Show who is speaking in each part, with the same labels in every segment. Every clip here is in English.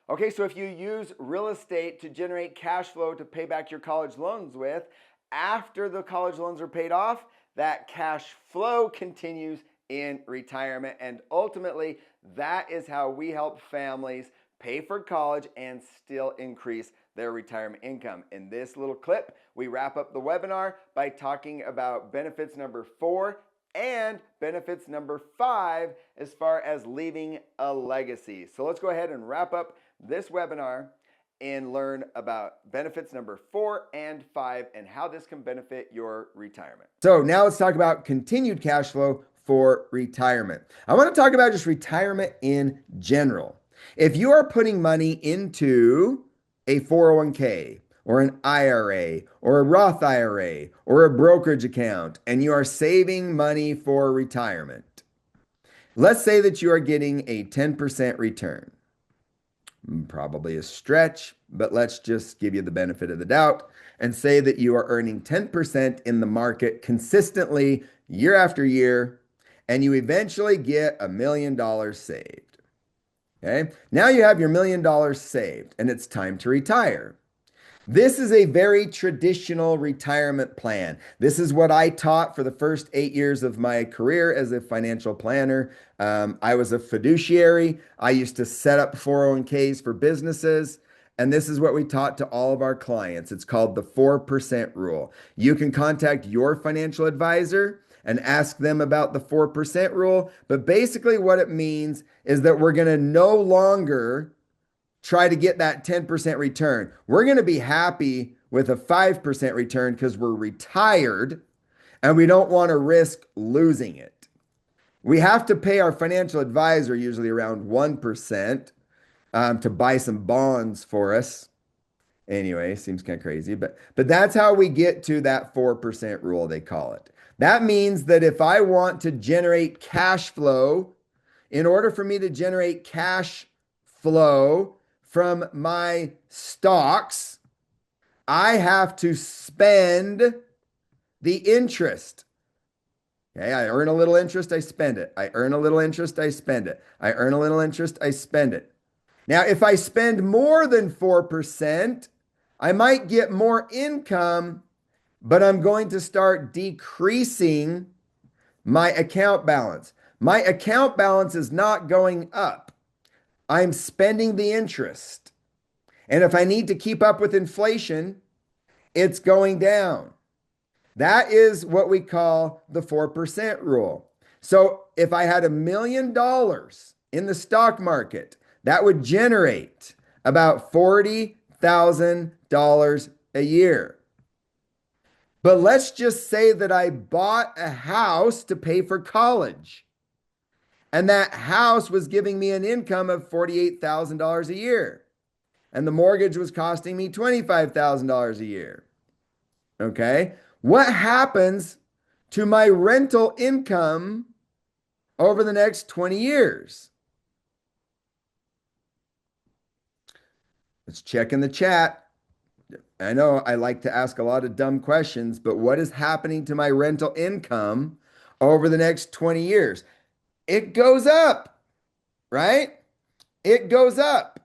Speaker 1: Okay, so if you use real estate to generate cash flow to pay back your college loans with, after the college loans are paid off, that cash flow continues in retirement. And ultimately, that is how we help families pay for college and still increase their retirement income. In this little clip, we wrap up the webinar by talking about benefits number 4 and benefits number 5 as far as leaving a legacy. So let's go ahead and wrap up this webinar and learn about benefits number 4 and 5 and how this can benefit your retirement. So now let's talk about continued cash flow for retirement. I want to talk about just retirement in general. If you are putting money into a 401k or an IRA or a Roth IRA or a brokerage account, and you are saving money for retirement, let's say that you are getting a 10% return. Probably a stretch, but let's just give you the benefit of the doubt and say that you are earning 10% in the market consistently year after year, and you eventually get $1 million saved. Okay, now you have your $1 million saved, and it's time to retire. This is a very traditional retirement plan. This is what I taught for the first 8 years of my career as a financial planner. I was a fiduciary. I used to set up 401ks for businesses. And this is what we taught to all of our clients. It's called the 4% rule. You can contact your financial advisor and ask them about the 4% rule. But basically what it means is that we're going to no longer try to get that 10% return. We're going to be happy with a 5% return because we're retired and we don't want to risk losing it. We have to pay our financial advisor usually around 1% to buy some bonds for us. Anyway, seems kind of crazy, but that's how we get to that 4% rule, they call it. That means that if I want to generate cash flow, in order for me to generate cash flow from my stocks, I have to spend the interest. Okay, I earn a little interest, I spend it. I earn a little interest, I spend it. I earn a little interest, I spend it. Now, if I spend more than 4%, I might get more income, but I'm going to start decreasing my account balance. My account balance is not going up. I'm spending the interest. And if I need to keep up with inflation, it's going down. That is what we call the 4% rule. So if I had $1 million in the stock market, that would generate about $40,000 a year. But let's just say that I bought a house to pay for college. And that house was giving me an income of $48,000 a year. And the mortgage was costing me $25,000 a year. Okay. What happens to my rental income over the next 20 years? Let's check in the chat. I know I like to ask a lot of dumb questions, but what is happening to my rental income over the next 20 years? It goes up, right? It goes up.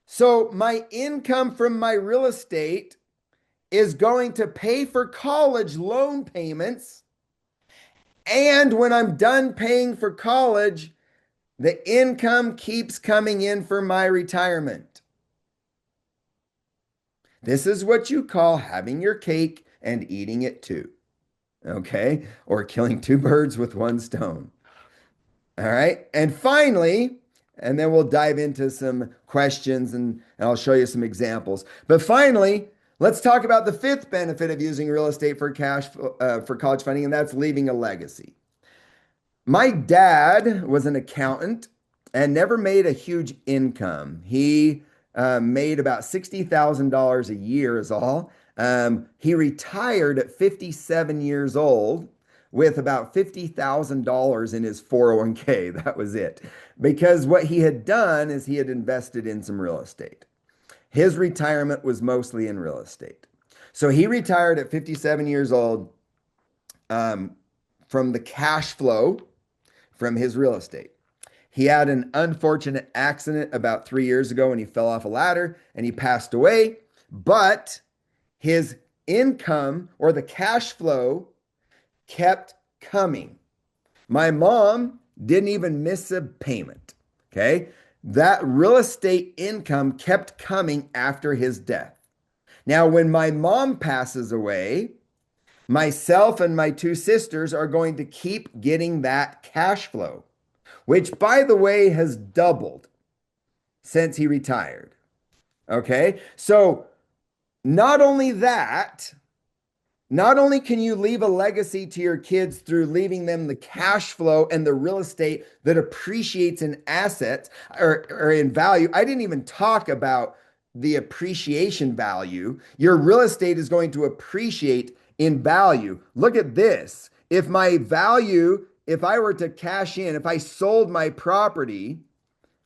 Speaker 1: So my income from my real estate is going to pay for college loan payments. And when I'm done paying for college, the income keeps coming in for my retirement. This is what you call having your cake and eating it too. Okay? Or killing two birds with one stone. All right. And finally, and then we'll dive into some questions and I'll show you some examples. But finally, let's talk about the 5th benefit of using real estate for college funding, and that's leaving a legacy. My dad was an accountant and never made a huge income. He made about $60,000 a year is all. He retired at 57 years old with about $50,000 in his 401k. That was it. Because what he had done is he had invested in some real estate. His retirement was mostly in real estate. So he retired at 57 years old from the cash flow from his real estate. He had an unfortunate accident about 3 years ago when he fell off a ladder and he passed away. But his income or the cash flow kept coming. My mom didn't even miss a payment. Okay. That real estate income kept coming after his death. Now, when my mom passes away, myself and my two sisters are going to keep getting that cash flow, which, by the way, has doubled since he retired. Okay. So not only that, not only can you leave a legacy to your kids through leaving them the cash flow and the real estate that appreciates in assets or in value. I didn't even talk about the appreciation value. Your real estate is going to appreciate in value. Look at this. If my value, if I were to cash in, if I sold my property,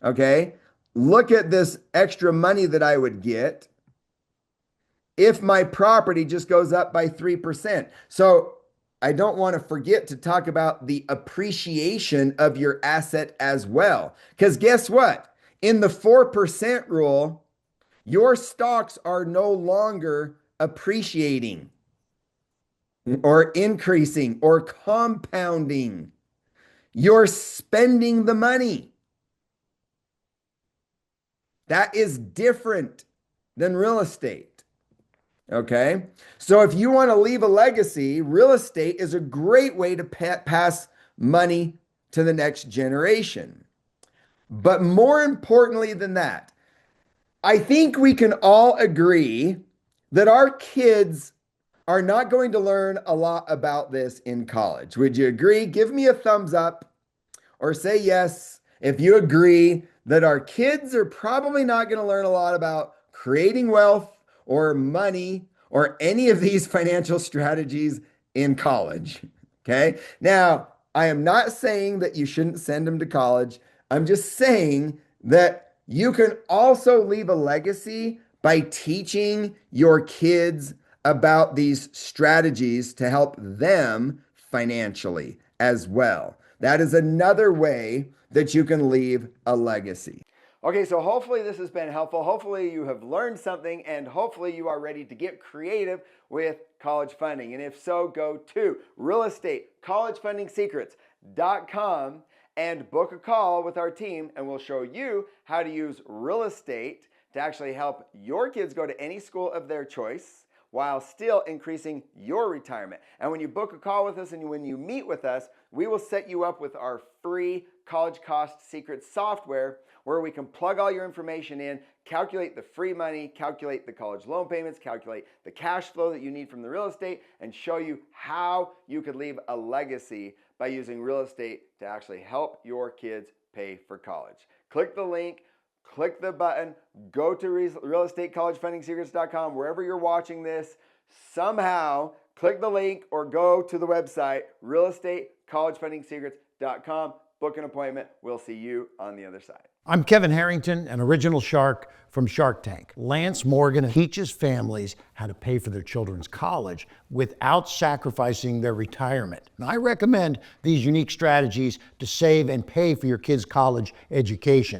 Speaker 1: okay, look at this extra money that I would get if my property just goes up by 3%. So I don't want to forget to talk about the appreciation of your asset as well. Because guess what? In the 4% rule, your stocks are no longer appreciating or increasing or compounding. You're spending the money. That is different than real estate. Okay. So if you want to leave a legacy, real estate is a great way to pass money to the next generation. But more importantly than that, I think we can all agree that our kids are not going to learn a lot about this in college. Would you agree? Give me a thumbs up or say yes if you agree that our kids are probably not going to learn a lot about creating wealth or money or any of these financial strategies in college. Okay. Now, I am not saying that you shouldn't send them to college. I'm just saying that you can also leave a legacy by teaching your kids about these strategies to help them financially as well. That is another way that you can leave a legacy. Okay, so hopefully this has been helpful. Hopefully you have learned something, and hopefully you are ready to get creative with college funding. And if so, go to realestatecollegefundingsecrets.com and book a call with our team, and we'll show you how to use real estate to actually help your kids go to any school of their choice while still increasing your retirement. And when you book a call with us and when you meet with us, we will set you up with our free College Cost Secrets software where we can plug all your information in, calculate the free money, calculate the college loan payments, calculate the cash flow that you need from the real estate, and show you how you could leave a legacy by using real estate to actually help your kids pay for college. Click the link, click the button, go to realestatecollegefundingsecrets.com, wherever you're watching this, somehow click the link or go to the website, realestatecollegefundingsecrets.com, book an appointment. We'll see you on the other side.
Speaker 2: I'm Kevin Harrington, an original shark from Shark Tank. Lance Morgan teaches families how to pay for their children's college without sacrificing their retirement. And I recommend these unique strategies to save and pay for your kids' college education.